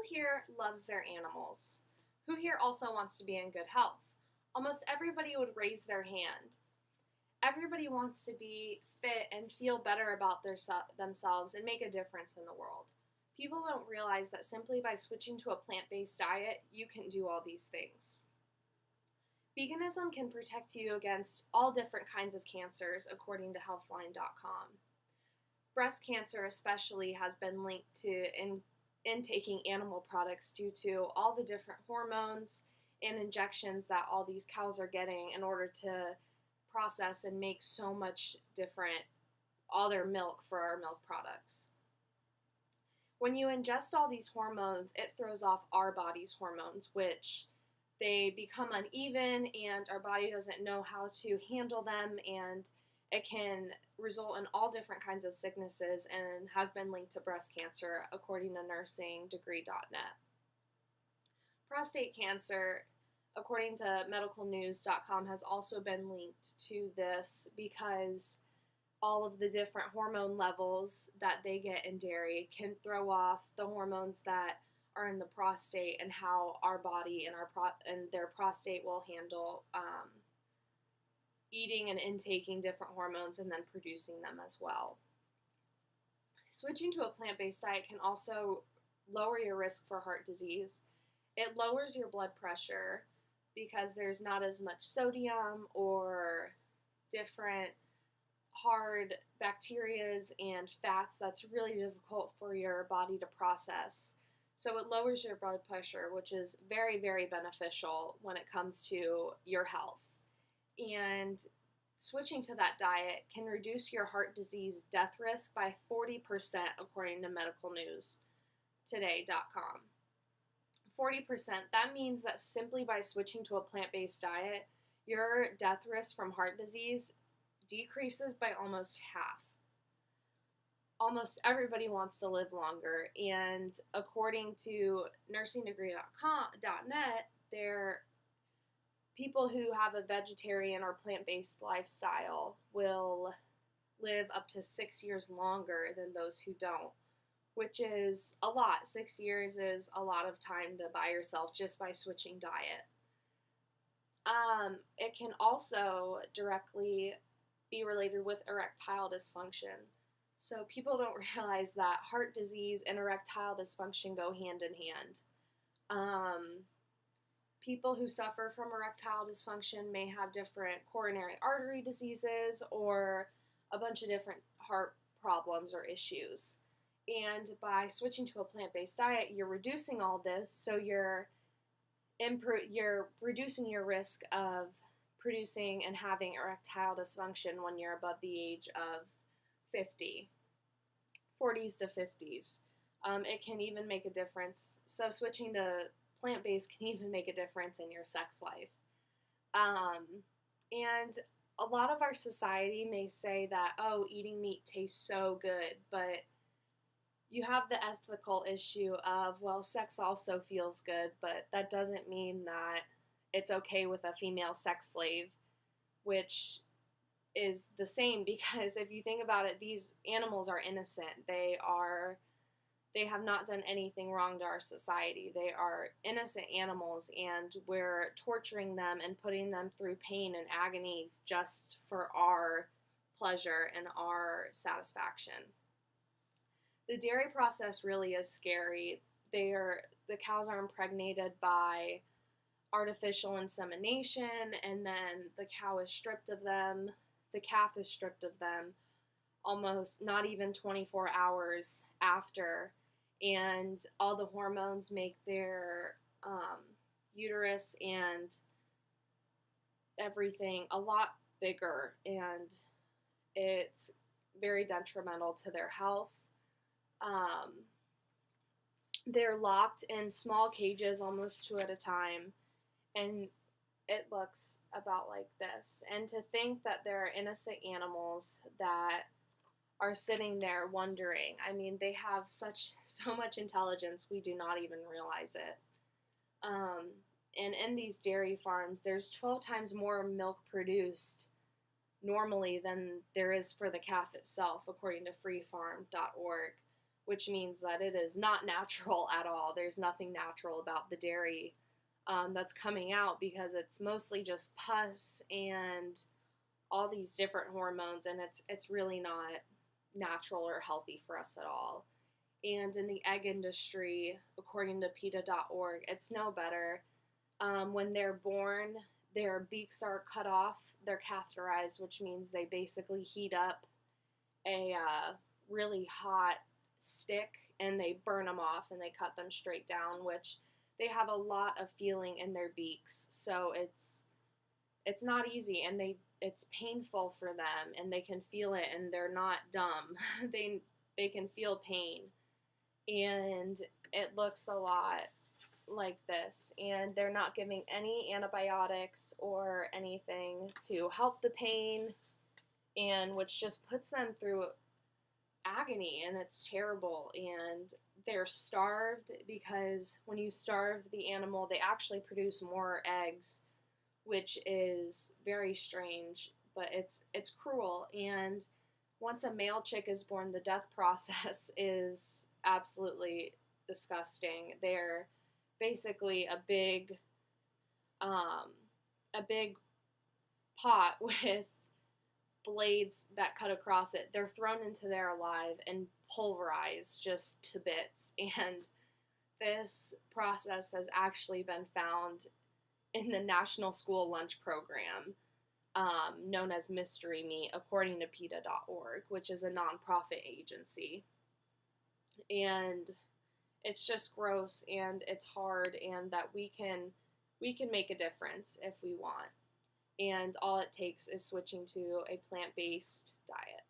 here loves their animals? Who here also wants to be in good health? Almost everybody would raise their hand. Everybody wants to be fit and feel better about themselves and make a difference in the world. People don't realize that simply by switching to a plant-based diet, you can do all these things. Veganism can protect you against all different kinds of cancers, according to healthline.com. Breast cancer especially has been linked to intaking animal products due to all the different hormones and injections that all these cows are getting in order to process and make so much different, all their milk for our milk products. When you ingest all these hormones, it throws off our body's hormones, which they become uneven and our body doesn't know how to handle them, and it can result in all different kinds of sicknesses and has been linked to breast cancer, according to nursingdegree.net. Prostate cancer, according to medicalnews.com, has also been linked to this because all of the different hormone levels that they get in dairy can throw off the hormones that are in the prostate and how our body and their prostate will handle eating and intaking different hormones and then producing them as well. Switching to a plant-based diet can also lower your risk for heart disease. It lowers your blood pressure because there's not as much sodium or different hard bacterias and fats that's really difficult for your body to process. So it lowers your blood pressure, which is very, very beneficial when it comes to your health. And switching to that diet can reduce your heart disease death risk by 40%, according to medicalnewstoday.com. 40%, that means that simply by switching to a plant-based diet, your death risk from heart disease decreases by almost half. Almost everybody wants to live longer, and according to nursingdegree.net, people who have a vegetarian or plant-based lifestyle will live up to 6 years longer than those who don't, which is a lot. 6 years is a lot of time to buy yourself just by switching diet. It can also directly be related with erectile dysfunction. So people don't realize that heart disease and erectile dysfunction go hand in hand. People who suffer from erectile dysfunction may have different coronary artery diseases or a bunch of different heart problems or issues. And by switching to a plant-based diet, you're reducing all this, so you're reducing your risk of producing and having erectile dysfunction when you're above the age of 50, 40s to 50s. It can even make a difference. So switching to plant-based can even make a difference in your sex life. And a lot of our society may say that, oh, eating meat tastes so good, but you have the ethical issue of, well, sex also feels good, but that doesn't mean that it's okay with a female sex slave, which is the same, because if you think about it, these animals are innocent. They have not done anything wrong to our society. They are innocent animals, and we're torturing them and putting them through pain and agony just for our pleasure and our satisfaction. The dairy process really is scary. The cows are impregnated by artificial insemination, and then the cow is stripped of them. The calf is stripped of them almost not even 24 hours after, and all the hormones make their uterus and everything a lot bigger, and it's very detrimental to their health. They're locked in small cages almost two at a time, and it looks about like this. And to think that there are innocent animals that are sitting there wondering, I mean, they have so much intelligence, we do not even realize it. And in these dairy farms, there's 12 times more milk produced normally than there is for the calf itself, according to freefarm.org, which means that it is not natural at all. There's nothing natural about the dairy that's coming out, because it's mostly just pus and all these different hormones, and it's really not natural or healthy for us at all. And in the egg industry, according to PETA.org, it's no better. When they're born, their beaks are cut off, they're catheterized, which means they basically heat up a really hot stick and they burn them off and they cut them straight down, which they have a lot of feeling in their beaks. So it's not easy, and it's painful for them, and they can feel it, and they're not dumb. they can feel pain, and it looks a lot like this, and they're not giving any antibiotics or anything to help the pain, and which just puts them through agony, and it's terrible. And they're starved, because when you starve the animal, they actually produce more eggs, which is very strange, but it's cruel. And once a male chick is born, the death process is absolutely disgusting. They're basically a big pot with blades that cut across it. They're thrown into there alive and pulverized just to bits. And this process has actually been found in the National School Lunch Program, known as mystery meat, according to PETA.org, which is a nonprofit agency. And it's just gross, and it's hard, and that we can make a difference if we want. And all it takes is switching to a plant-based diet.